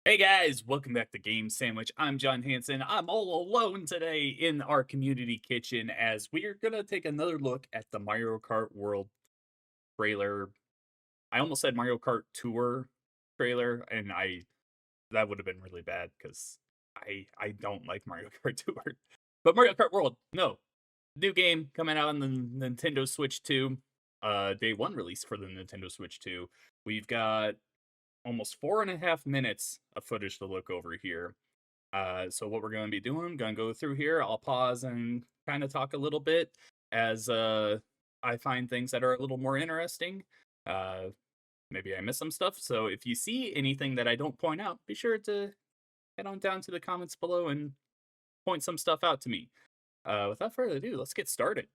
Hey guys, welcome back to Game Sandwich. I'm John Hanson. I'm all alone today in our community kitchen as we are gonna take another look at the Mario Kart World trailer. I almost said Mario Kart Tour trailer, and I that would have been really bad because I don't like Mario Kart Tour. But Mario Kart World, no. New game coming out on the Nintendo Switch 2. Day one release for the Nintendo Switch 2. We've got almost 4.5 minutes of footage to look over here. So what we're going to be doing, going to go through here. I'll pause and kind of talk a little bit as I find things that are a little more interesting. Uh, Maybe I miss some stuff. So if you see anything that I don't point out, be sure to head on down to the comments below and point some stuff out to me. Without further ado, let's get started.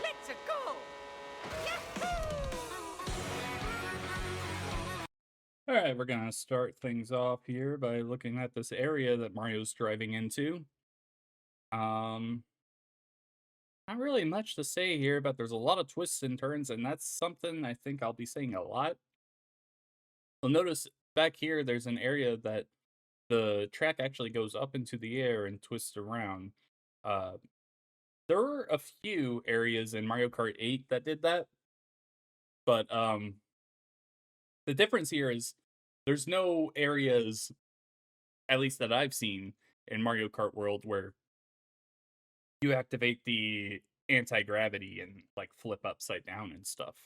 Let's go! All right, we're going to start things off here by looking at this area that Mario's driving into. Um, Not really much to say here, but there's a lot of twists and turns, and that's something I think I'll be saying a lot. You'll notice back here, there's an area that the track actually goes up into the air and twists around. Uh, there were a few areas in Mario Kart 8 that did that, but the difference here is there's no areas, at least that I've seen in Mario Kart World, where you activate the anti-gravity and like flip upside down and stuff.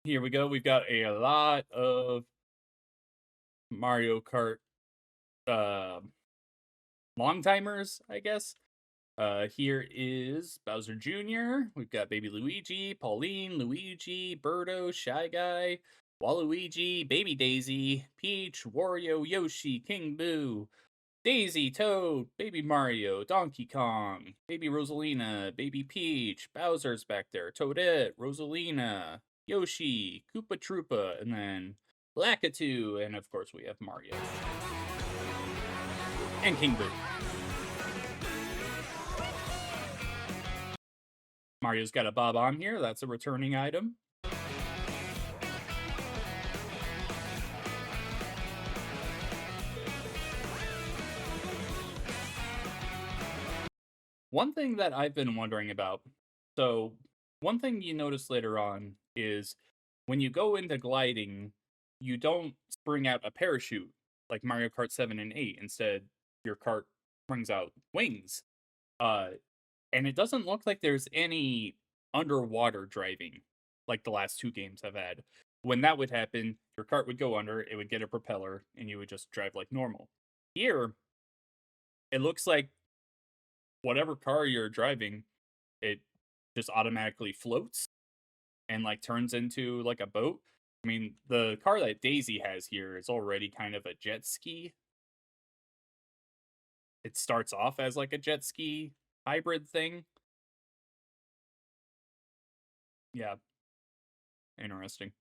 Here we go. We've got a lot of Mario Kart uh, long timers, I guess. Here is Bowser Jr. We've got Baby Luigi, Pauline, Luigi, Birdo, Shy Guy, Waluigi, Baby Daisy, Peach, Wario, Yoshi, King Boo, Daisy, Toad, Baby Mario, Donkey Kong, Baby Rosalina, Baby Peach, Bowser's back there, Toadette, Rosalina, Yoshi, Koopa Troopa, and then Lakitu, and of course we have Mario. And King Boo. Mario's got a bob on here, that's a returning item. One thing that I've been wondering about, so one thing you notice later on is when you go into gliding, you don't spring out a parachute like Mario Kart 7 and 8. Instead, your kart springs out wings. Uh, and it doesn't look like there's any underwater driving like the last two games have had. When that would happen, your kart would go under, it would get a propeller, and you would just drive like normal. Here, it looks like whatever car you're driving, it just automatically floats and like turns into like a boat. I mean, the car that Daisy has here is already kind of a jet ski. It starts off as like a jet ski hybrid thing. Yeah, interesting.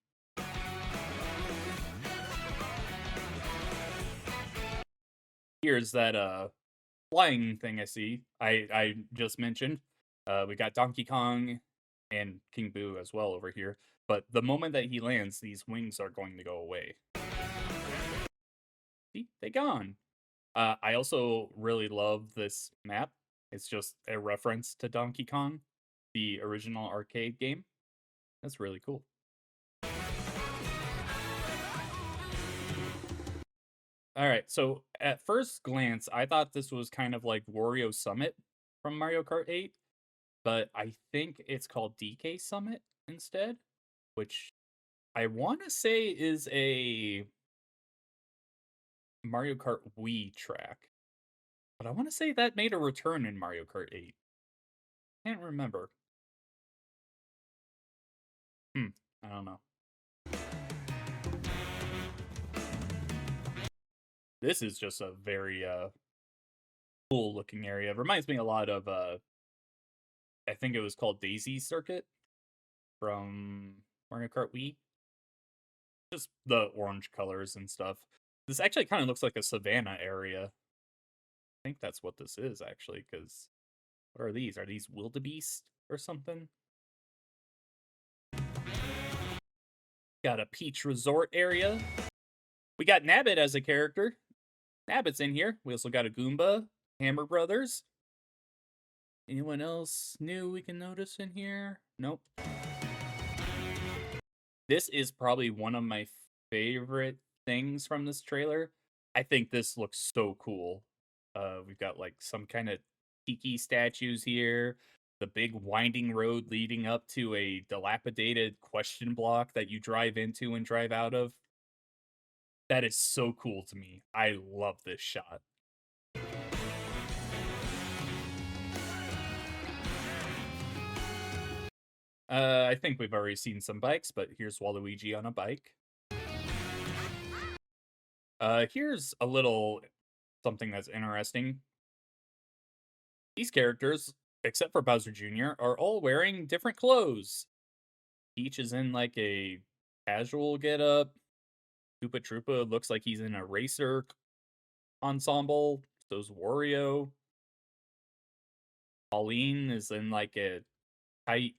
Here's that flying thing I see. I just mentioned. We got Donkey Kong and King Boo as well over here. But the moment that he lands, these wings are going to go away. See, they gone. I also really love this map. It's just a reference to Donkey Kong, the original arcade game. That's really cool. All right, so at first glance, I thought this was kind of like Wario Summit from Mario Kart 8, but I think it's called DK Summit instead, which I want to say is a Mario Kart Wii track. But I want to say that made a return in Mario Kart 8. Can't remember. I don't know. This is just a very cool looking area. It reminds me a lot of I think it was called Daisy Circuit from Mario Kart Wii. Just the orange colors and stuff. This actually kind of looks like a savannah area. I think that's what this is actually, because what are these? Are these wildebeest or something? Got a Peach Resort area. We got Nabbit as a character. Nabbit's in here. We also got a Goomba, Hammer Brothers. Anyone else new we can notice in here? Nope. This is probably one of my favorite things from this trailer. I think this looks so cool. We've got like some kind of tiki statues here, the big winding road leading up to a dilapidated question block that you drive into and drive out of. That is so cool to me. I love this shot. I think we've already seen some bikes, but here's Waluigi on a bike. Here's a little something that's interesting. These characters, except for Bowser Jr., are all wearing different clothes. Peach is in like a casual getup. Koopa Troopa looks like he's in a racer ensemble. So's Wario. Pauline is in like a tight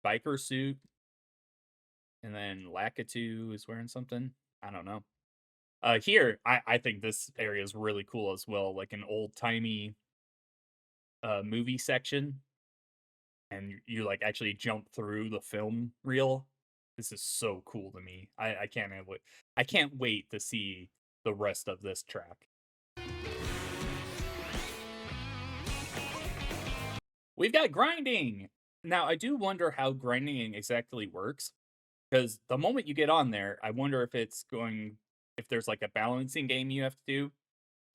biker suit. And then Lakitu is wearing something. I don't know. Here, I think this area is really cool as well. Like an old timey movie section. And you like actually jump through the film reel. This is so cool to me. I can't wait to see the rest of this track. We've got grinding. Now I do wonder how grinding exactly works, because the moment you get on there, I wonder if there's like a balancing game you have to do,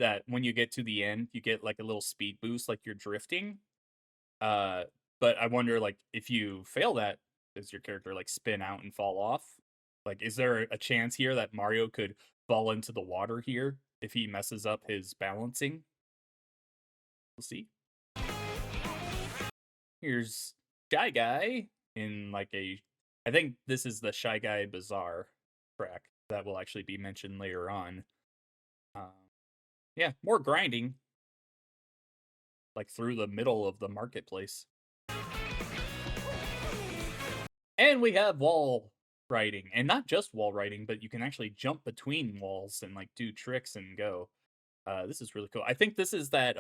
that when you get to the end, you get like a little speed boost like you're drifting. Uh, but I wonder, like, if you fail that, does your character like spin out and fall off? Like, is there a chance here that Mario could fall into the water here if he messes up his balancing? We'll see. Here's Shy Guy in like I think this is the Shy Guy Bazaar track that will actually be mentioned later on. Yeah, more grinding, like through the middle of the marketplace. And we have wall riding, and not just wall riding, but you can actually jump between walls and like do tricks and go. This is really cool. I think this is that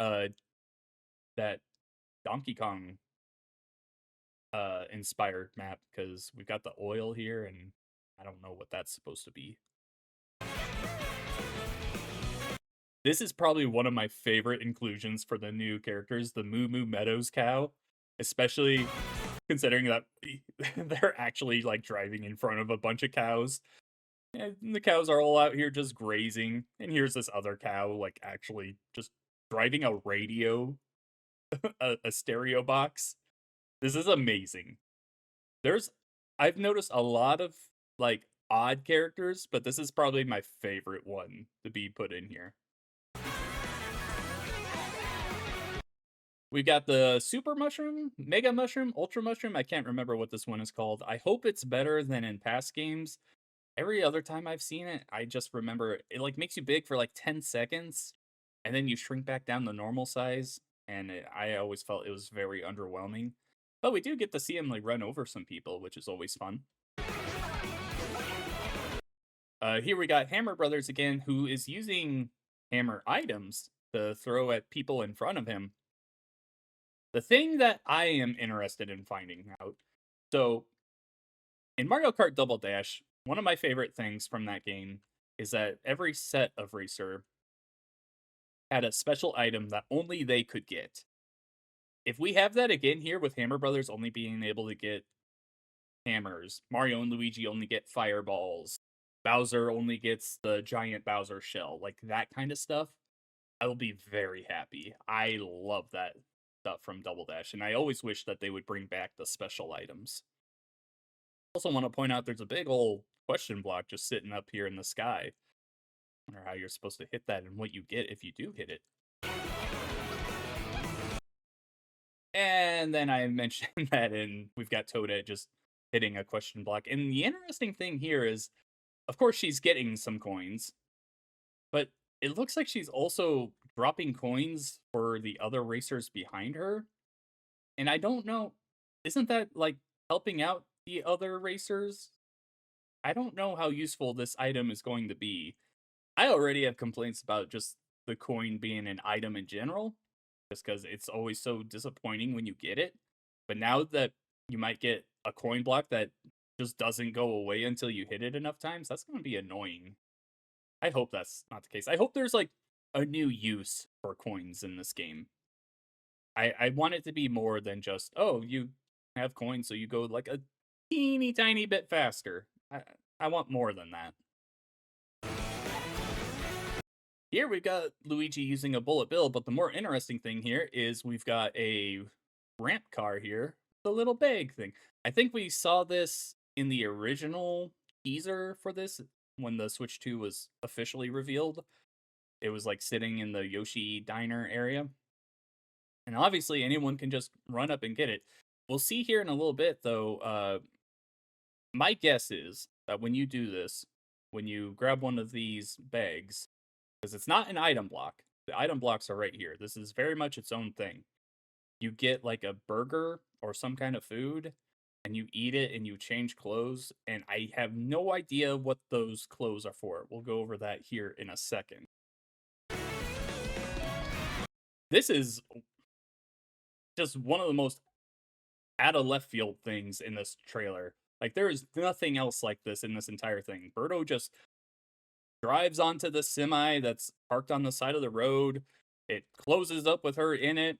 Donkey Kong inspired map, because we've got the oil here, and I don't know what that's supposed to be. This is probably one of my favorite inclusions for the new characters, the Moo Moo Meadows cow, especially considering that they're actually like driving in front of a bunch of cows. And the cows are all out here just grazing, and here's this other cow like actually just driving a radio, a stereo box. This is amazing. There's I've noticed a lot of like odd characters, but this is probably my favorite one to be put in here. We got the super mushroom, mega mushroom, ultra mushroom. I can't remember what this one is called. I hope it's better than in past games. Every other time I've seen it, I just remember it like makes you big for like 10 seconds, and then you shrink back down to normal size. And I always felt it was very underwhelming. But we do get to see him like run over some people, which is always fun. Here we got Hammer Brothers again, who is using hammer items to throw at people in front of him. The thing that I am interested in finding out, so in Mario Kart Double Dash, one of my favorite things from that game is that every set of racer had a special item that only they could get. If we have that again here with Hammer Brothers only being able to get hammers, Mario and Luigi only get fireballs, Bowser only gets the giant Bowser shell, like that kind of stuff, I will be very happy. I love that stuff from Double Dash, and I always wish that they would bring back the special items. Also want to point out there's a big old question block just sitting up here in the sky. I wonder how you're supposed to hit that and what you get if you do hit it. And then I mentioned that, and we've got Toadette just hitting a question block. And the interesting thing here is, of course, she's getting some coins, but it looks like she's also dropping coins for the other racers behind her. And I don't know, isn't that like helping out the other racers? I don't know how useful this item is going to be. I already have complaints about just the coin being an item in general, just because it's always so disappointing when you get it. But now that you might get a coin block that just doesn't go away until you hit it enough times, that's going to be annoying. I hope that's not the case. I hope there's like a new use for coins in this game. I want it to be more than just, oh, you have coins, so you go like a teeny tiny bit faster. I want more than that. Here we've got Luigi using a bullet bill, but the more interesting thing here is we've got a ramp car here, the little bag thing. I think we saw this in the original teaser for this when the Switch 2 was officially revealed. It was like sitting in the Yoshi diner area. And obviously anyone can just run up and get it. We'll see here in a little bit though. My guess is that when you do this, when you grab one of these bags, because it's not an item block. The item blocks are right here. This is very much its own thing. You get like a burger or some kind of food and you eat it and you change clothes. And I have no idea what those clothes are for. We'll go over that here in a second. This is just one of the most out of left field things in this trailer. Like, there is nothing else like this in this entire thing. Birdo just drives onto the semi that's parked on the side of the road. It closes up with her in it.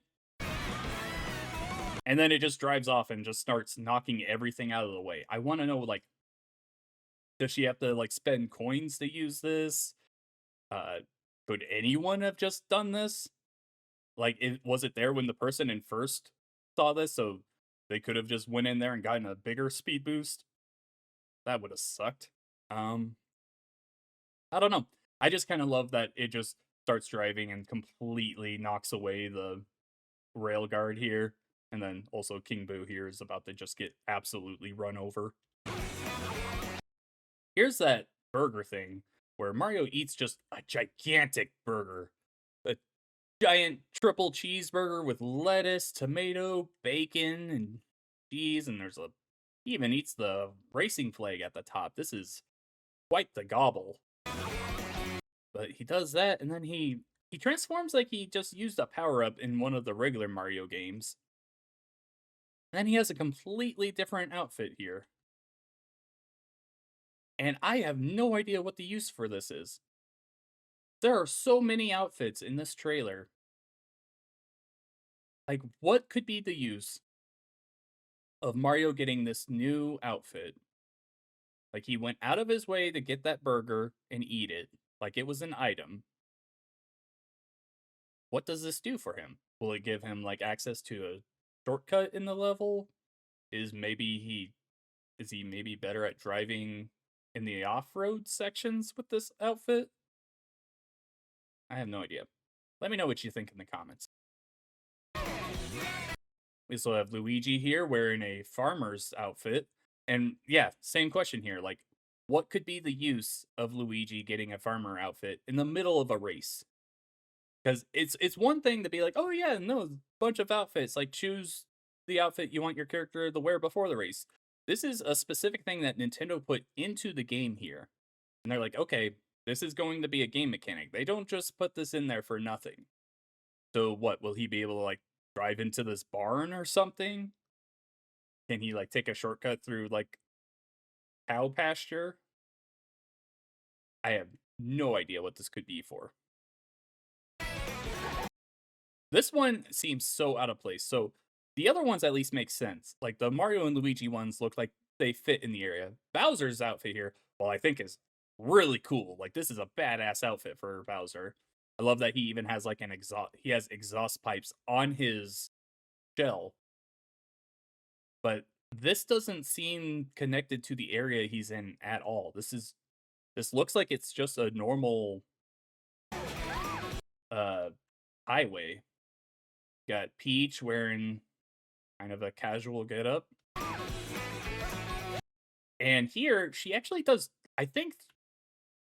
And then it just drives off and just starts knocking everything out of the way. I want to know, like, does she have to, like, spend coins to use this? Uh, could anyone have just done this? Like, was it there when the person in first saw this, so they could have just went in there and gotten a bigger speed boost? That would have sucked. Um, I don't know. I just kind of love that it just starts driving and completely knocks away the rail guard here. And then also King Boo here is about to just get absolutely run over. Here's that burger thing where Mario eats just a gigantic burger. A giant triple cheeseburger with lettuce, tomato, bacon, and cheese, and he even eats the racing flag at the top. This is quite the gobble. But he does that, and then he transforms like he just used a power up in one of the regular Mario games. Then he has a completely different outfit here. And I have no idea what the use for this is. There are so many outfits in this trailer. Like, what could be the use of Mario getting this new outfit? Like, he went out of his way to get that burger and eat it, like it was an item. What does this do for him? Will it give him, like, access to a shortcut in the level? Is he maybe better at driving in the off-road sections with this outfit? I have no idea. Let me know what you think in the comments. We still have Luigi here wearing a farmer's outfit. And yeah, same question here. Like, what could be the use of Luigi getting a farmer outfit in the middle of a race? Because it's one thing to be like, oh yeah, no, bunch of outfits. Like, choose the outfit you want your character to wear before the race. This is a specific thing that Nintendo put into the game here. And they're like, okay, this is going to be a game mechanic. They don't just put this in there for nothing. So what, will he be able to like drive into this barn or something? Can he like take a shortcut through like cow pasture? I have no idea what this could be for. This one seems so out of place. So the other ones at least make sense. Like the Mario and Luigi ones look like they fit in the area. Bowser's outfit here, well, I think is really cool. Like this is a badass outfit for Bowser. I love that he even has like an exhaust. He has exhaust pipes on his shell. But this doesn't seem connected to the area he's in at all. This looks like it's just a normal uh highway. Got Peach wearing kind of a casual getup. And here, she actually does, I think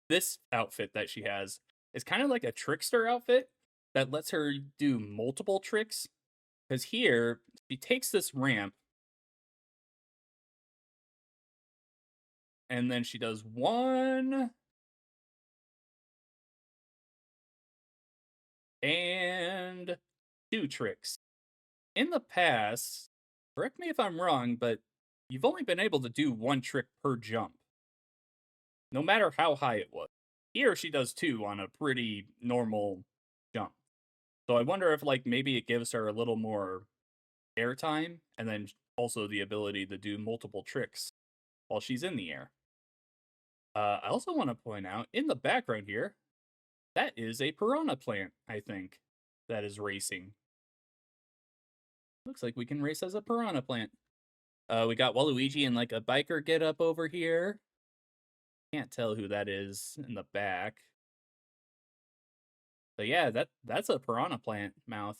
this outfit that she has is kind of like a trickster outfit that lets her do multiple tricks. Because here, she takes this ramp and then she does one and two tricks. In the past, correct me if I'm wrong, but you've only been able to do one trick per jump, no matter how high it was. Here, she does two on a pretty normal jump. So I wonder if, like, maybe it gives her a little more airtime and then also the ability to do multiple tricks while she's in the air. I also want to point out in the background here, that is a piranha plant, I think, that is racing. Looks like we can race as a piranha plant. We got Waluigi in like a biker get up over here. Can't tell who that is in the back. But yeah, that's a piranha plant mouth.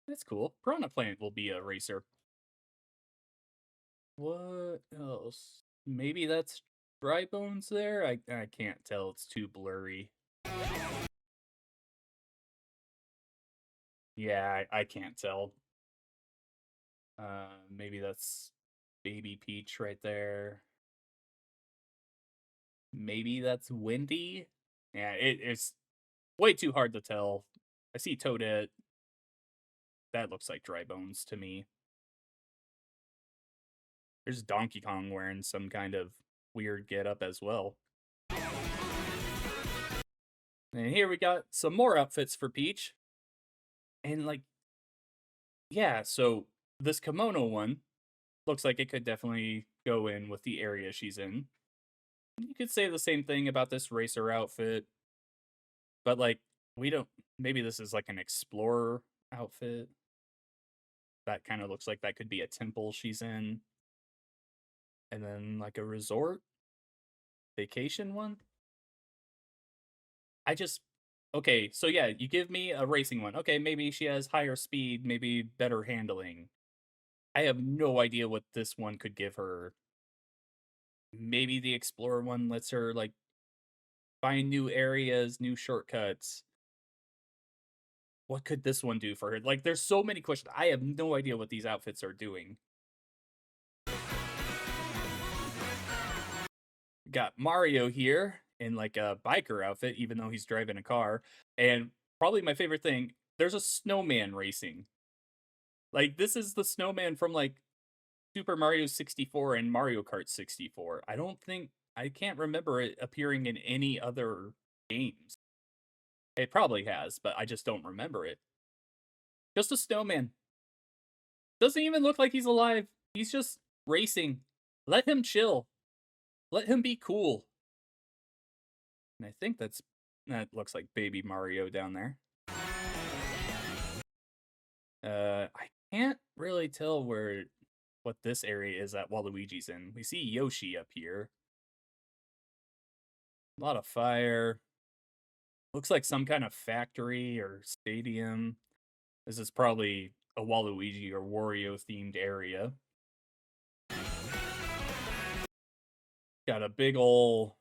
That's cool. Piranha plant will be a racer. What else? Maybe that's dry bones there? I can't tell. It's too blurry. Yeah, I can't tell. Maybe that's Baby Peach right there. Maybe that's Wendy. Yeah, it's way too hard to tell. I see Toadette. That looks like dry bones to me. There's Donkey Kong wearing some kind of weird getup as well. And here we got some more outfits for Peach. And like, yeah, so this kimono one looks like it could definitely go in with the area she's in. You could say the same thing about this racer outfit, but like, we don't. Maybe this is like an explorer outfit. That kind of looks like that could be a temple she's in. And then like a resort vacation one. I just okay, so yeah, you give me a racing one. Okay, maybe she has higher speed, maybe better handling. I have no idea what this one could give her. Maybe the explorer one lets her like find new areas, new shortcuts. What could this one do for her? Like there's so many questions. I have no idea what these outfits are doing. Got Mario here in like a biker outfit, even though he's driving a car. And probably my favorite thing, there's a snowman racing. Like this is the snowman from like Super Mario 64 and Mario Kart 64. I can't remember it appearing in any other games. It probably has, but I just don't remember it. Just a snowman. Doesn't even look like he's alive. He's just racing. Let him chill. Let him be cool. And I think that looks like baby Mario down there. I can't really tell what this area is that Waluigi's in. We see Yoshi up here. A lot of fire. Looks like some kind of factory or stadium. This is probably a Waluigi or Wario themed area. Got a big ol'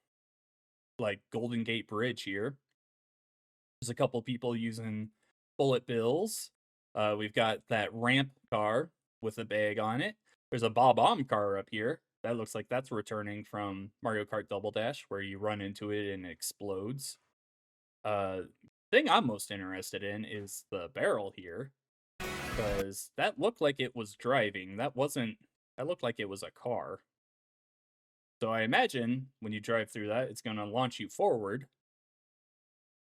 like Golden Gate Bridge here. There's a couple people using bullet bills. We've got that ramp car with a bag on it. There's a Bob-omb car up here. That looks like that's returning from Mario Kart Double Dash, where you run into it and it explodes. Thing I'm most interested in is the barrel here, because that looked like it was driving. That looked like it was a car. So I imagine when you drive through that, it's going to launch you forward.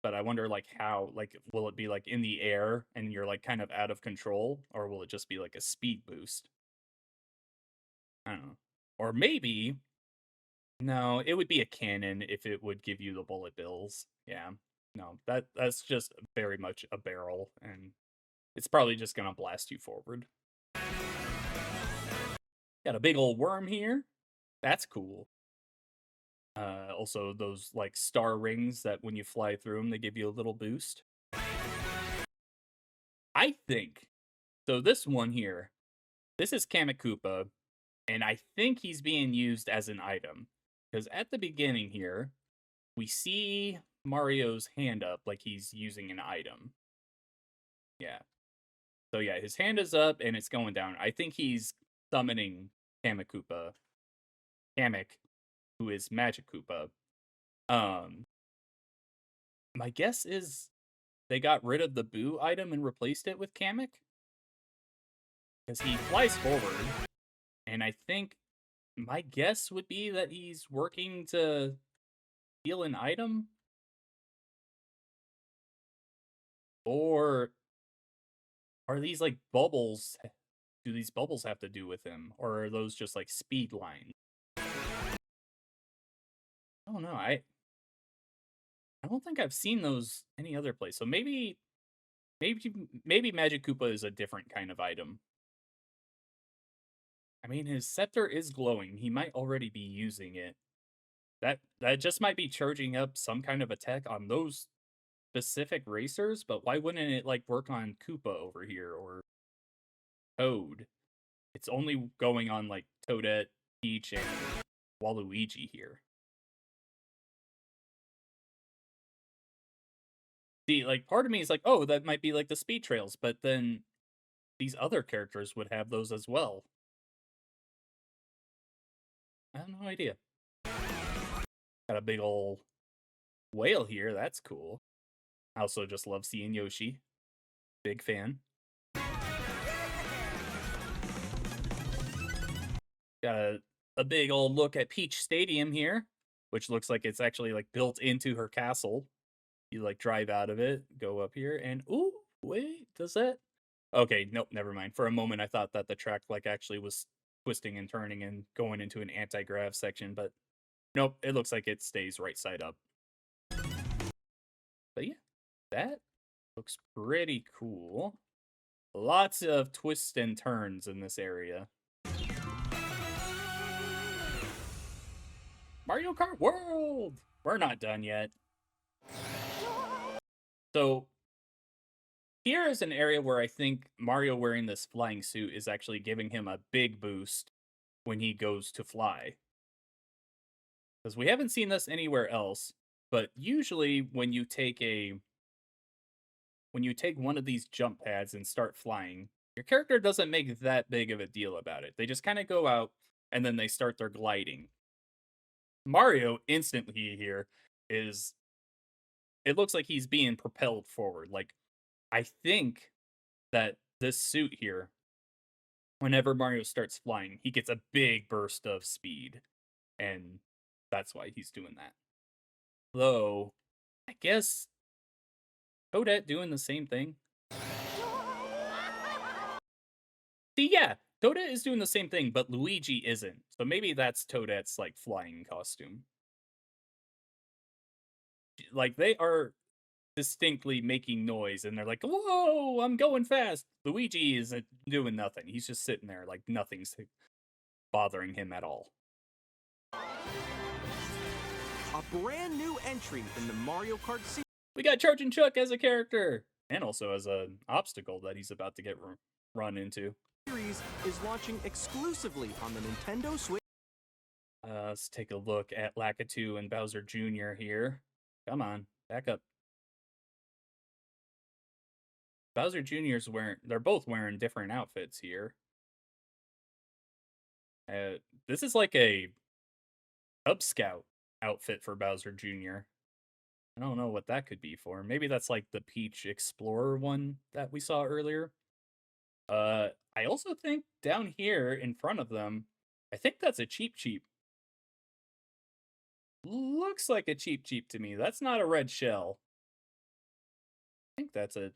But I wonder, like, how, like, will it be, like, in the air and you're, like, kind of out of control? Or will it just be, like, a speed boost? I don't know. Or maybe, no, it would be a cannon if it would give you the bullet bills. Yeah. No, that's just very much a barrel, and it's probably just going to blast you forward. Got a big old worm here. That's cool. Also, those like star rings that when you fly through them, they give you a little boost. I think So this one here, this is Kamikupa, and I think he's being used as an item. Because at the beginning here, we see Mario's hand up like he's using an item. Yeah. So yeah, his hand is up and it's going down. I think he's summoning Kamikupa, Kamek, who is Magic Koopa. Um, my guess is they got rid of the Boo item and replaced it with Kamek because he flies forward, and I think my guess would be that he's working to steal an item, or are these like bubbles? Do these bubbles have to do with him, or are those just like speed lines? I don't know. I don't think I've seen those any other place. So maybe Magic Koopa is a different kind of item. I mean, his scepter is glowing. He might already be using it. That just might be charging up some kind of attack on those specific racers, but why wouldn't it like work on Koopa over here or Toad? It's only going on like Toadette, Peach, and Waluigi here. See, like part of me is like, oh, that might be like the speed trails, but then these other characters would have those as well. I have no idea. Got a big old whale here. That's cool. I also just love seeing Yoshi. Big fan. Got a big old look at Peach Stadium here, which looks like it's actually like built into her castle. You like drive out of it, go up here, and ooh, wait, does that? Okay, nope, never mind. For a moment, I thought that the track like actually was twisting and turning and going into an anti-grav section, but nope, it looks like it stays right side up. But yeah, that looks pretty cool. Lots of twists and turns in this area. Mario Kart World! We're not done yet. So, here is an area where I think Mario wearing this flying suit is actually giving him a big boost when he goes to fly. Because we haven't seen this anywhere else, but usually when you take one of these jump pads and start flying, your character doesn't make that big of a deal about it. They just kind of go out and then they start their gliding. Mario instantly here is it looks like he's being propelled forward. Like I think that this suit here, whenever Mario starts flying, he gets a big burst of speed, and that's why he's doing that. Though, I guess Toadette doing the same thing. See, yeah, Toadette is doing the same thing, but Luigi isn't. So maybe that's Toadette's like flying costume. Like they are distinctly making noise and they're like, "Whoa, I'm going fast." Luigi isn't doing nothing. He's just sitting there like nothing's bothering him at all. A brand new entry in the Mario Kart series We got Charging Chuck as a character and also as an obstacle that he's about to get run into. is launching exclusively on the Nintendo Switch. Let's take a look at Lakitu and Bowser Jr. here. Come on, back up. Bowser Jr.'s they're both wearing different outfits here. This is like a Cub Scout outfit for Bowser Jr. I don't know what that could be for. Maybe that's like the Peach Explorer one that we saw earlier. I also think down here in front of them, I think that's a Cheep Cheep. Looks like a Cheep Cheep to me. That's not a red shell. I think that's a...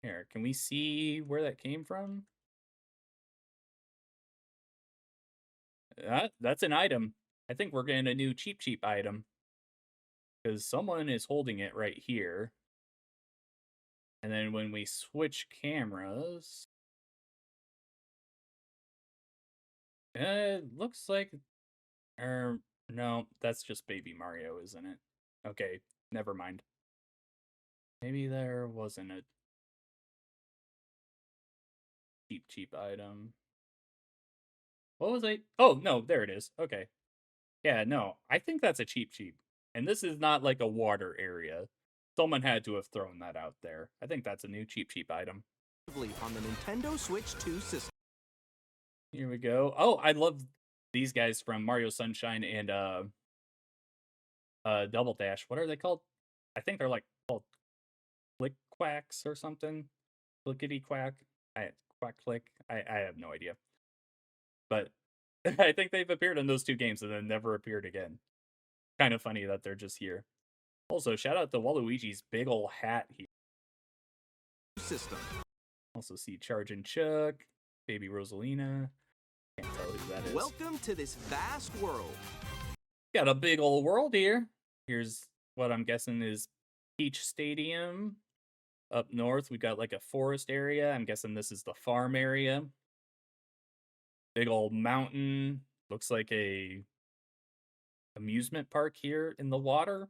Here, can we see where that came from? That's an item. I think we're getting a new Cheep Cheep item. Because someone is holding it right here. And then when we switch cameras... looks like... no, that's just Baby Mario, isn't it? Okay, never mind. Maybe there wasn't a... cheap item. What was I? Oh, no, there it is. Okay. Yeah, no, I think that's a cheap. And this is not like a water area. Someone had to have thrown that out there. I think that's a new cheap item. On the Nintendo Switch 2 system. Here we go. Oh, I love these guys from Mario Sunshine and Double Dash. What are they called? I think they're like called Click Quacks or something. Clickety Quack. Quack Click. I have no idea. But I think they've appeared in those two games and then never appeared again. Kind of funny that they're just here. Also, shout out to Waluigi's big ol' hat here. System. Also see Charge and Chuck, Baby Rosalina. Can't tell who that is. Welcome to this vast world. Got a big old world here. Here's what I'm guessing is Peach Stadium. Up north, we got like a forest area. I'm guessing this is the farm area. Big old mountain. Looks like a amusement park here in the water.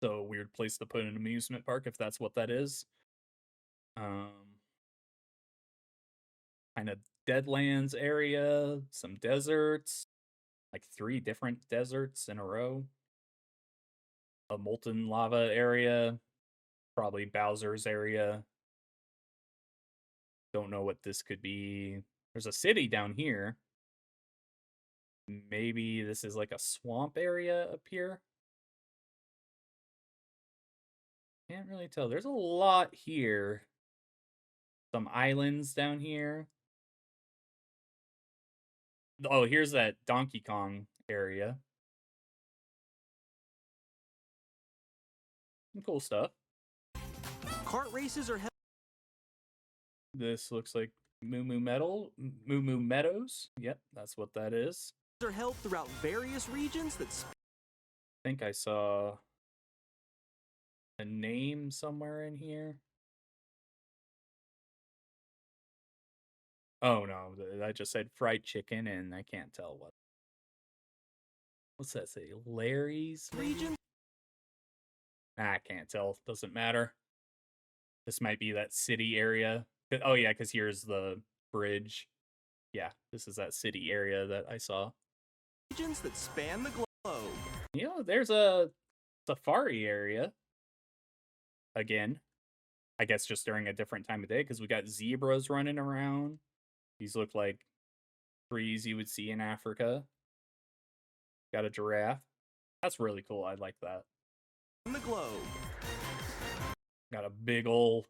So a weird place to put an amusement park if that's what that is. Kind of Deadlands area, some deserts, like 3 different deserts in a row. A molten lava area, probably Bowser's area. Don't know what this could be. There's a city down here. Maybe this is like a swamp area up here. Can't really tell. There's a lot here. Some islands down here. Oh, here's that Donkey Kong area. Some cool stuff. Kart races are held. This looks like Moo Moo Meadows. Yep, that's what that is. Are held throughout various regions that. I think I saw a name somewhere in here. Oh no, I just said fried chicken and I can't tell what. What's that say? Larry's Region? I can't tell. Doesn't matter. This might be that city area. Oh yeah, because here's the bridge. Yeah, this is that city area that I saw. Regions that span the globe. You know, there's a safari area. Again, I guess just during a different time of day because we got zebras running around. These look like trees you would see in Africa. Got a giraffe. That's really cool. I like that. On the globe. Got a big ol'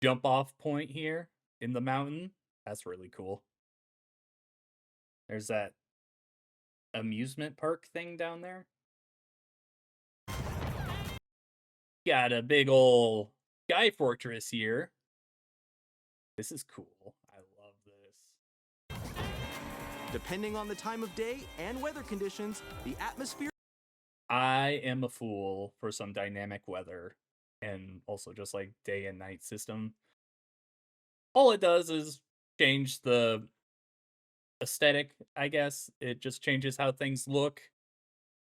jump off point here in the mountain. That's really cool. There's that amusement park thing down there. Got a big ol' sky fortress here. This is cool. I love this. Depending on the time of day and weather conditions, the atmosphere. I am a fool for some dynamic weather and also just like day and night system. All it does is change the aesthetic, I guess. It just changes how things look.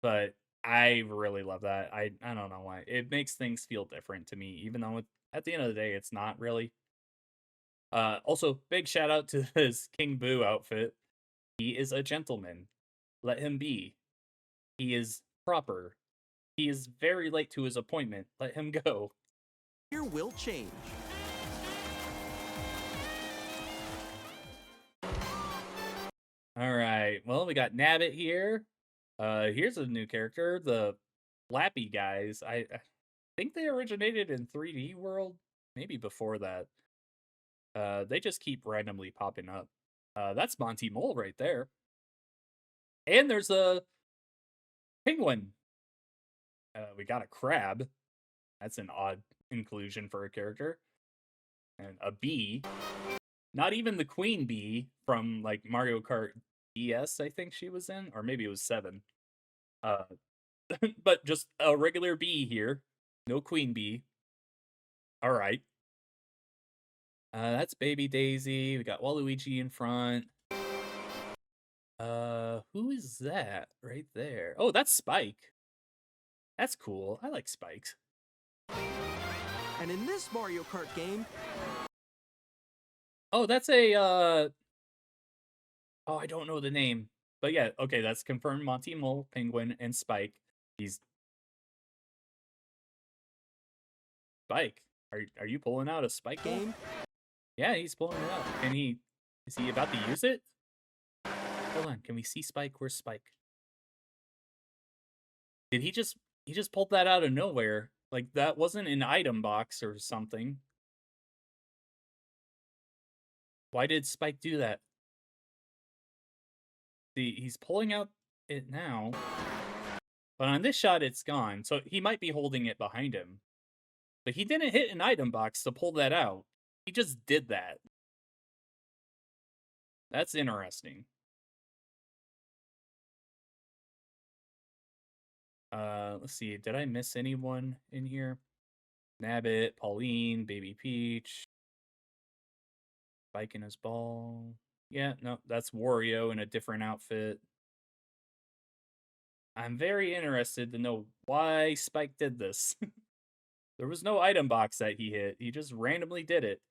But I really love that. I don't know why. It makes things feel different to me, even though at the end of the day, it's not really. Also, big shout out to his King Boo outfit. He is a gentleman. Let him be. He is proper. He is very late to his appointment. Let him go. Here will change. All right. Well, we got Nabbit here. Here's a new character, the Flappy guys. I think they originated in 3D World, maybe before that. They just keep randomly popping up. That's Monty Mole right there. And there's a penguin. We got a crab. That's an odd inclusion for a character. And a bee. Not even the queen bee from like Mario Kart DS, I think she was in, or maybe it was 7. But just a regular bee here. No queen bee. All right. That's Baby Daisy. We got Waluigi in front. Who is that right there? Oh, that's Spike. That's cool. I like Spikes. And in this Mario Kart game, Oh, that's a, oh, I don't know the name. But yeah, okay, that's confirmed Monty Mole, Penguin, and Spike. He's Spike. Are you pulling out a Spike ball? Game. Yeah, he's pulling it out. Can he is he about to use it? Hold on, can we see Spike? Where's Spike? Did he just pulled that out of nowhere? Like that wasn't an item box or something. Why did Spike do that? See, he's pulling out it now, but on this shot it's gone. So he might be holding it behind him. But he didn't hit an item box to pull that out. He just did that. That's interesting. Let's see. Did I miss anyone in here? Nabbit, Pauline, Baby Peach, Spike in his ball. Yeah, no, that's Wario in a different outfit. I'm very interested to know why Spike did this. There was no item box that he hit. He just randomly did it.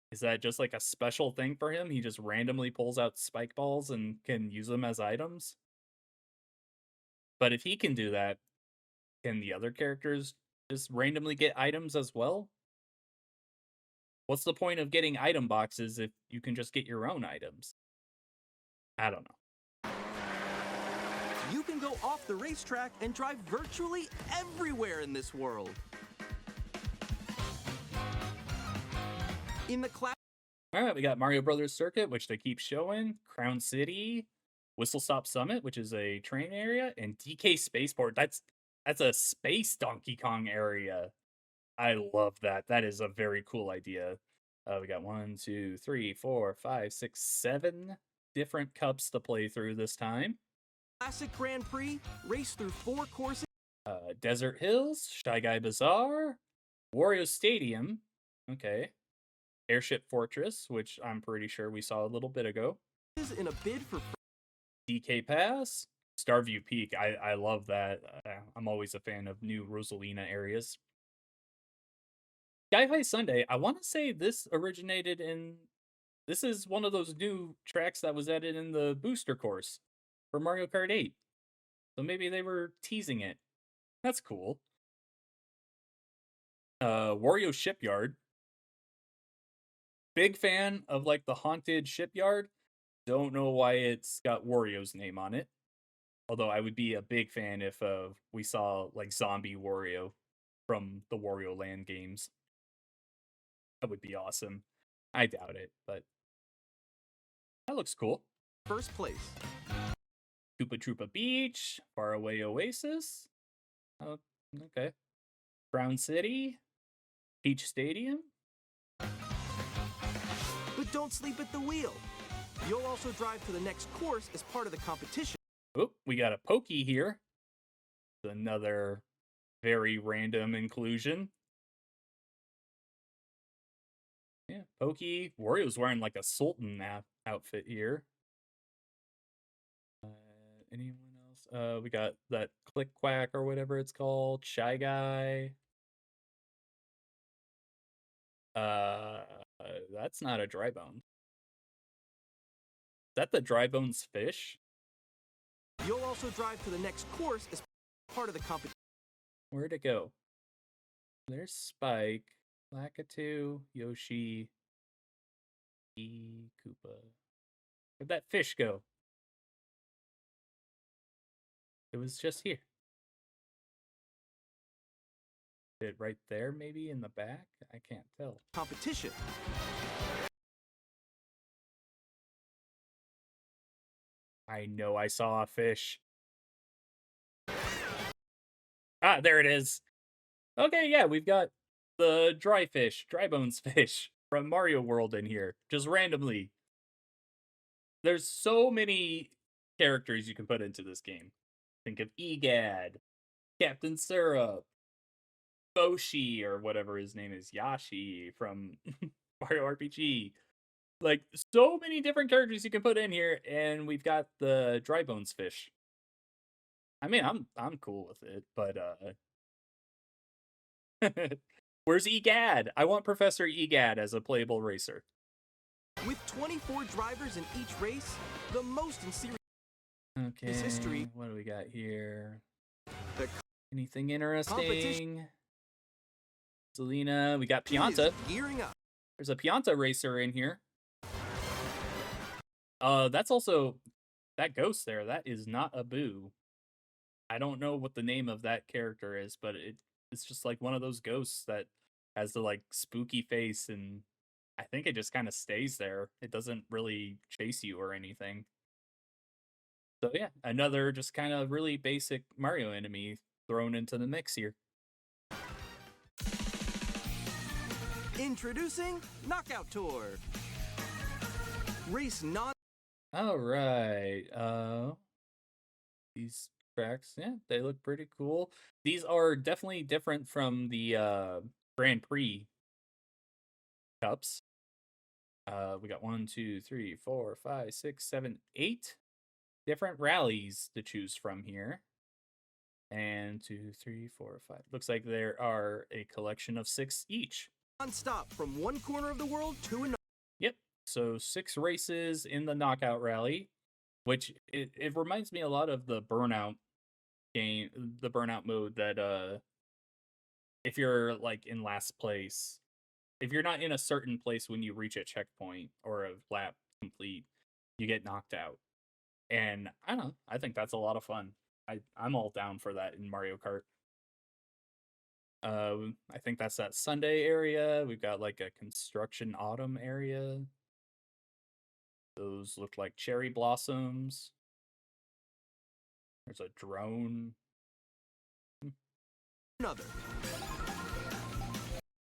Is that just like a special thing for him? He just randomly pulls out spike balls and can use them as items? But if he can do that, can the other characters just randomly get items as well? What's the point of getting item boxes if you can just get your own items? I don't know. You can go off the racetrack and drive virtually everywhere in this world. In the class. All right, we got Mario Brothers Circuit, which they keep showing, Crown City, Whistle Stop Summit, which is a train area, and DK Spaceport. That's a space Donkey Kong area. I love that. That is a very cool idea. We got 1, 2, 3, 4, 5, 6, 7 different cups to play through this time. Classic Grand Prix, race through 4 courses. Desert Hills, Shy Guy Bazaar, Wario Stadium, okay, Airship Fortress, which I'm pretty sure we saw a little bit ago. In a bid for DK Pass, Starview Peak. I love that. I'm always a fan of new Rosalina areas. Sky High Sunday. I want to say this originated in. This is one of those new tracks that was added in the booster course for Mario Kart 8. So maybe they were teasing it. That's cool. Wario Shipyard. Big fan of like the haunted shipyard. Don't know why it's got Wario's name on it. Although I would be a big fan if we saw like zombie Wario from the Wario Land games. That would be awesome. I doubt it, but that looks cool. first place. Koopa Troopa Beach, Faraway Oasis. Oh, okay. Brown City, Peach Stadium. But don't sleep at the wheel. You'll also drive to the next course as part of the competition. Oh, we got a Pokey here. Another very random inclusion. Yeah, Pokey. Wario's wearing like a Sultan outfit here. Anyone else? We got that Click Quack or whatever it's called. Shy Guy. That's not a dry bone. Is that the dry bones fish? You'll also drive to the next course as part of the competition. Where'd it go? There's Spike, Lakitu, Yoshi, Koopa. Where'd that fish go? It was just here. It right there, maybe in the back? I can't tell. Competition. I know I saw a fish. Ah, there it is. Okay, yeah, we've got the dry bones fish from Mario World in here, just randomly. There's so many characters you can put into this game. Think of Egad, Captain Syrup, Boshi, or whatever his name is, Yashi from Mario RPG. Like, so many different characters you can put in here, and we've got the dry bones fish. I mean, I'm cool with it, but where's Egad? I want Professor Egad as a playable racer. With 24 drivers in each race, the most in series Okay, history. what do we got here? The Anything competition interesting? Selena, we got is Pianta. gearing up. There's a Pianta racer in here. That's also that ghost there. That is not a Boo. I don't know what the name of that character is, but it's just like one of those ghosts that has the like spooky face, and I think it just kind of stays there. It doesn't really chase you or anything. So yeah, another just kind of really basic Mario enemy thrown into the mix here. Introducing Knockout Tour. Race non. All right. These tracks, yeah, they look pretty cool. These are definitely different from the Grand Prix cups. We got 1, 2, 3, 4, 5, 6, 7, 8 different rallies to choose from here. And 2, 3, 4, 5. Looks like there are a collection of 6 each. Non-stop from one corner of the world to another. Yep. So 6 races in the knockout rally, which it reminds me a lot of the Burnout game, the Burnout mode that if you're like in last place, if you're not in a certain place when you reach a checkpoint or a lap complete, you get knocked out. And I don't know, I think that's a lot of fun. I'm all down for that in Mario Kart. I think that's that Sunday area. We've got like a construction autumn area. Those look like cherry blossoms. There's a drone. Another.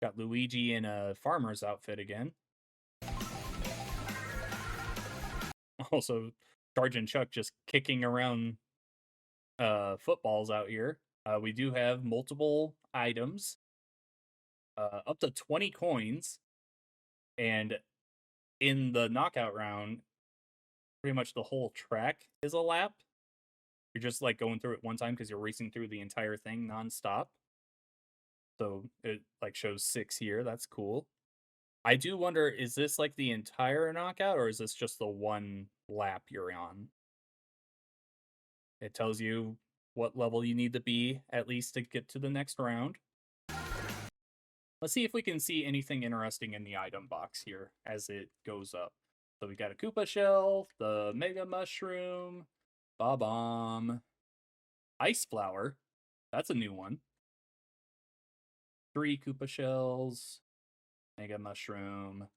Got Luigi in a farmer's outfit again. Also, Charge and Chuck just kicking around footballs out here. We do have multiple items, up to 20 coins, and in the knockout round, pretty much the whole track is a lap. You're just like going through it one time because you're racing through the entire thing nonstop. So it like shows 6 here. That's cool. I do wonder, is this like the entire knockout or is this just the one lap you're on? It tells you what level you need to be at least to get to the next round. Let's see if we can see anything interesting in the item box here as it goes up. So we got a Koopa Shell, the Mega Mushroom, Bob-omb, Ice Flower. That's a new one. 3 Koopa Shells, Mega Mushroom,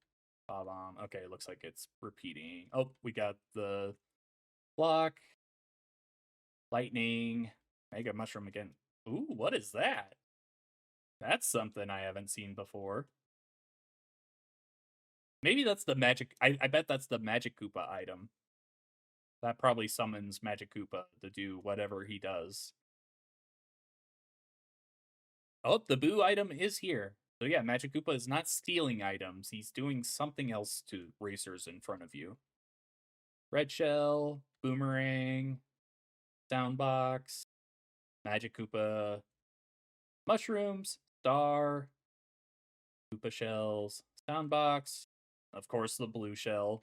Bob-omb. Okay, it looks like it's repeating. Oh, we got the Block, Lightning, Mega Mushroom again. Ooh, what is that? That's something I haven't seen before. Maybe that's the magic. I bet that's the Magic Koopa item. That probably summons Magic Koopa to do whatever he does. Oh, the Boo item is here. So yeah, Magic Koopa is not stealing items. He's doing something else to racers in front of you. Red Shell, Boomerang, Soundbox, Magic Koopa, Mushrooms, Star, Koopa Shells, Soundbox, of course the Blue Shell.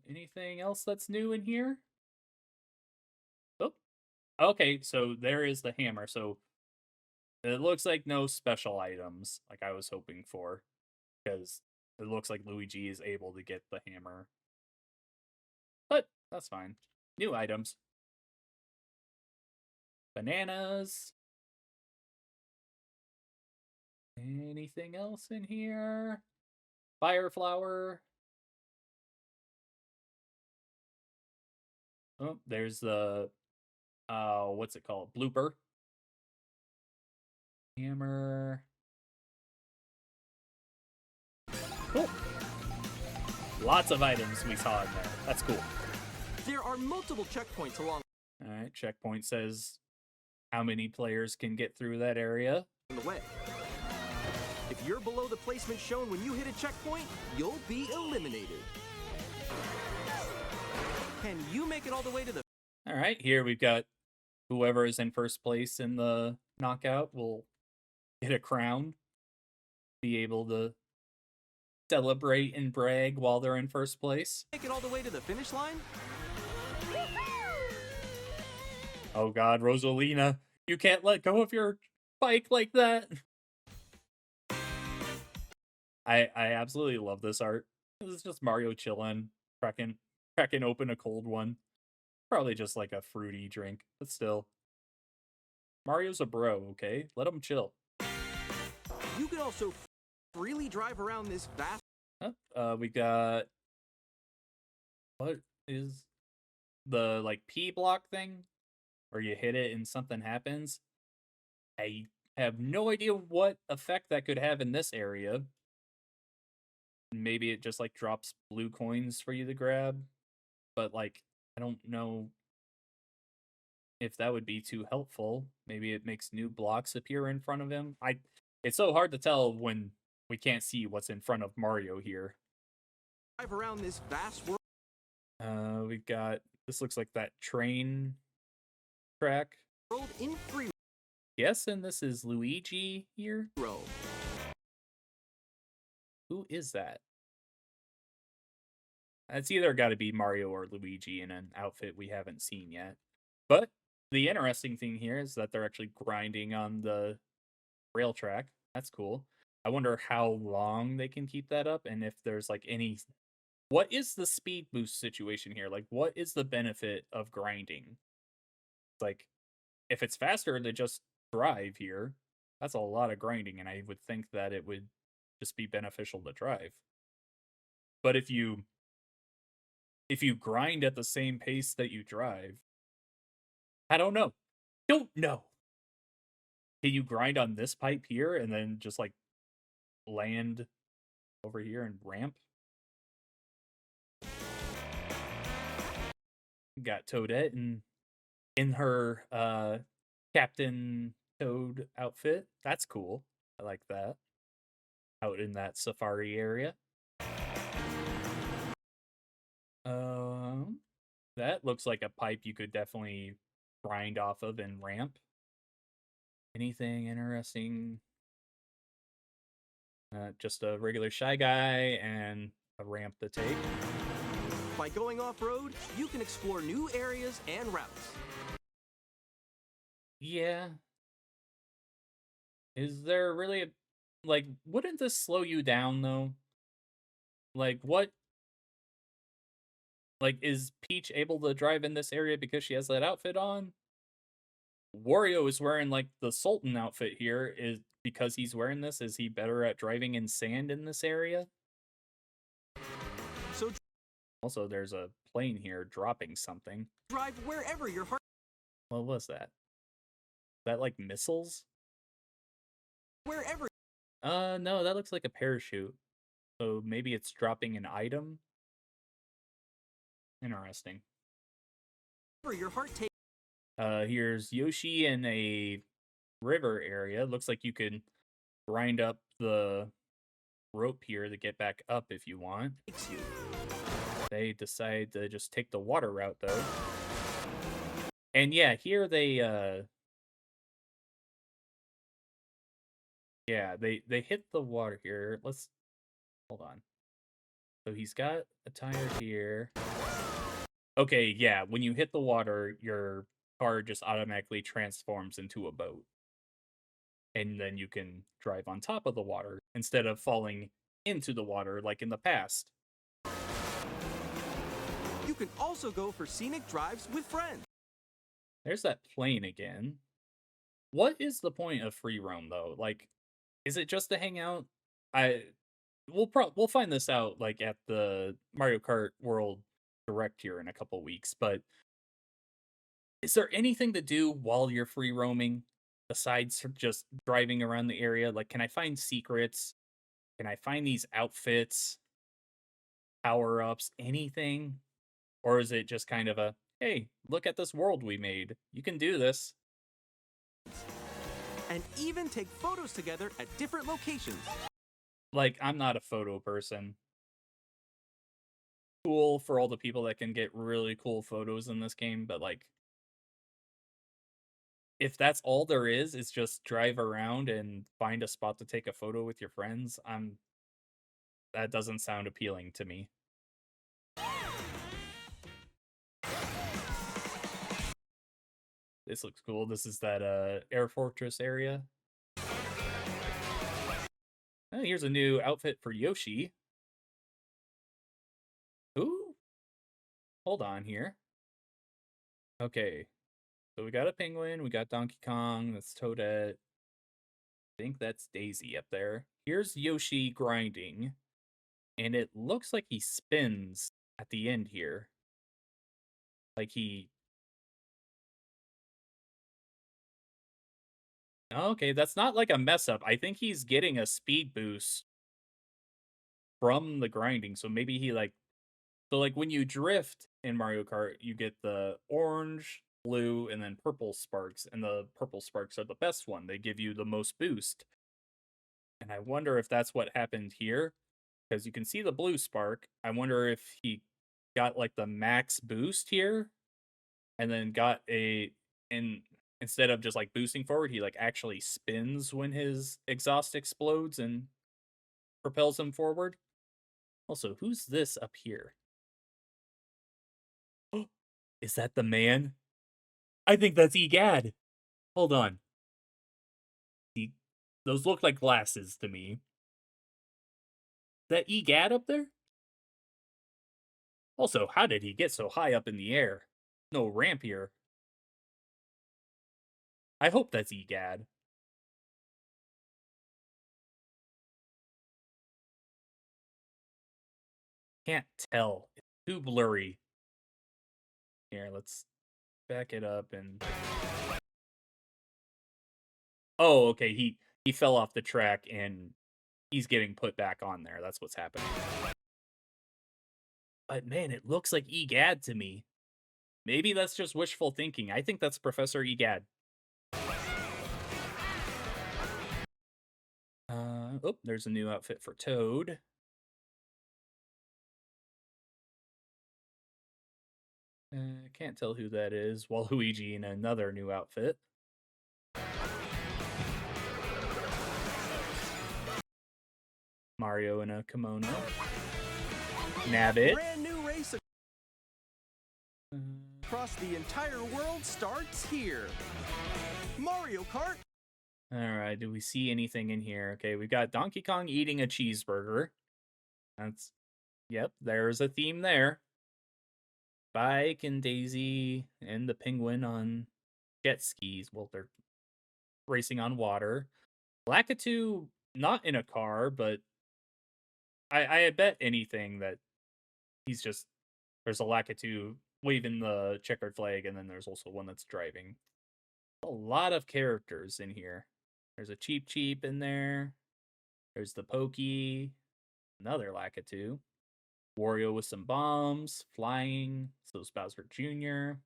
Anything else that's new in here? Oh, okay, so there is the hammer. So it looks like no special items like I was hoping for, because it looks like Luigi is able to get the hammer. But that's fine. New items. Bananas. Anything else in here? Fire flower. Oh, there's the what's it called? Blooper. Hammer. Cool. Lots of items we saw in there. That's cool. There are multiple checkpoints along All right, checkpoint says how many players can get through that area. the way. If you're below the placement shown when you hit a checkpoint, you'll be eliminated. Can you make it all the way to the... All right, here we've got whoever is in first place in the knockout will get a crown, be able to celebrate and brag while they're in first place. Make it all the way to the finish line? Oh god, Rosalina, you can't let go of your bike like that. I absolutely love this art. This is just Mario chilling, cracking cracking open a cold one. Probably just like a fruity drink, but still. Mario's a bro, okay? Let him chill. You can also freely drive around this vast Huh? We got what is the like P block thing where you hit it and something happens? I have no idea what effect that could have in this area. Maybe it just like drops blue coins for you to grab, but like I don't know if that would be too helpful. Maybe it makes new blocks appear in front of him. It's so hard to tell when we can't see what's in front of Mario here. drive around this vast world We've got this looks like that train track. in free Yes, and this is Luigi here. roam. Who is that? It's either got to be Mario or Luigi in an outfit we haven't seen yet. But the interesting thing here is that they're actually grinding on the rail track. That's cool. I wonder how long they can keep that up and if there's like any. What is the speed boost situation here? Like, what is the benefit of grinding? Like, if it's faster to just drive here, that's a lot of grinding, and I would think that it would just be beneficial to drive. But if you grind at the same pace that you drive, I don't know. Don't know. Can you grind on this pipe here and then just like land over here and ramp? Got Toadette in her Captain Toad outfit. That's cool. I like that. Out in that safari area. Um that looks like a pipe you could definitely grind off of and ramp. Anything interesting? Just a regular Shy Guy and a ramp to take. By going off-road, you can explore new areas and routes. Yeah. Is there really a like wouldn't this slow you down though? Like what like is Peach able to drive in this area because she has that outfit on? Wario is wearing like the Sultan outfit here. Is because he's wearing this, is he better at driving in sand in this area? So Also, there's a plane here dropping something. drive wherever your heart What was that? Is that like missiles? wherever No, that looks like a parachute. So maybe it's dropping an item? Interesting. your heart takes. Here's Yoshi in a river area. Looks like you can grind up the rope here to get back up if you want. You. They decide to just take the water route though. And yeah, here they hit the water here. Let's hold on. So he's got a tire here. Okay, yeah, when you hit the water, your car just automatically transforms into a boat. And then you can drive on top of the water instead of falling into the water like in the past. You can also go for scenic drives with friends. There's that plane again. What is the point of free roam though? Like, is it just to hang out? I we'll find this out like at the Mario Kart World Direct here in a couple weeks. But is there anything to do while you're free roaming besides just driving around the area? Like, can I find secrets? Can I find these outfits, power ups, anything? Or is it just kind of a hey, look at this world we made? You can do this. And even take photos together at different locations. Like, I'm not a photo person. Cool for all the people that can get really cool photos in this game, but like, if that's all there is just drive around and find a spot to take a photo with your friends, That doesn't sound appealing to me. This looks cool. This is that Air Fortress area. Oh, here's a new outfit for Yoshi. Ooh, hold on here. Okay, so we got a penguin, we got Donkey Kong, that's Toadette. I think that's Daisy up there. Here's Yoshi grinding, and it looks like he spins at the end here. Like he. Okay, that's not like a mess up. I think he's getting a speed boost from the grinding. So maybe he like. So, like, when you drift in Mario Kart, you get the orange, blue, and then purple sparks, and the purple sparks are the best one. They give you the most boost. And I wonder if that's what happened here, because you can see the blue spark. I wonder if he got like the max boost here, and then got and instead of just like boosting forward, he like actually spins when his exhaust explodes and propels him forward. Also, who's this up here? Is that the man? I think that's Egad. Hold on. He, those look like glasses to me. That Egad up there? Also, how did he get so high up in the air? No ramp here. I hope that's Egad. Can't tell. It's too blurry. Here, let's back it up and. Oh, okay. He fell off the track and he's getting put back on there. That's what's happening. But man, it looks like Egad to me. Maybe that's just wishful thinking. I think that's Professor Egad. Oh, there's a new outfit for Toad. Can't tell who that is. Waluigi in another new outfit. Mario in a kimono. Nabbit. Brand new race across the entire world starts here. Mario Kart. Alright, do we see anything in here? Okay, we've got Donkey Kong eating a cheeseburger. That's. Yep, there's a theme there. Spike and Daisy and the penguin on jet skis. Well, they're racing on water. Lakitu not in a car, but I bet anything that he's just there's a Lakitu waving the checkered flag, and then there's also one that's driving. A lot of characters in here. There's a Cheep Cheep in there. There's the Pokey, another Lakitu. Wario with some bombs, flying. So is Bowser Jr.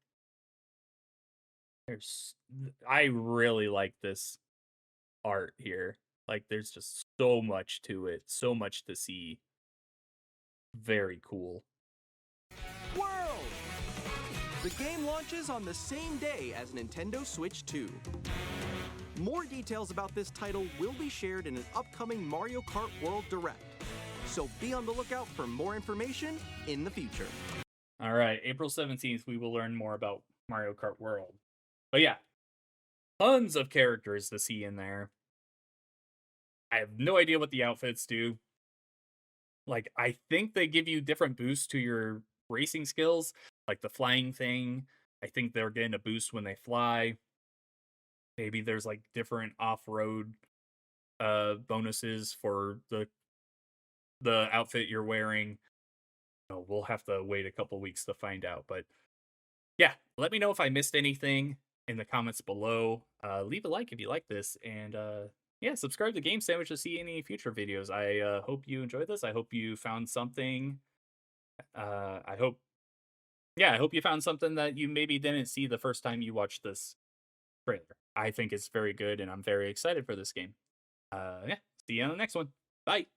I really like this art here. Like, there's just so much to it, so much to see. Very cool. World! The game launches on the same day as Nintendo Switch 2. More details about this title will be shared in an upcoming Mario Kart World Direct, so be on the lookout for more information in the future. All right, April 17th, we will learn more about Mario Kart World. But yeah, tons of characters to see in there. I have no idea what the outfits do. Like, I think they give you different boosts to your racing skills, like the flying thing. I think they're getting a boost when they fly. Maybe there's like different off-road bonuses for the outfit you're wearing. Oh, we'll have to wait a couple weeks to find out. But yeah, let me know if I missed anything in the comments below. Leave a like if you like this, and yeah, subscribe to Game Sandwich to see any future videos. I hope you enjoyed this. I hope you found something. I hope, yeah, I hope you found something that you maybe didn't see the first time you watched this trailer. I think it's very good, and I'm very excited for this game. Yeah, see you on the next one. Bye.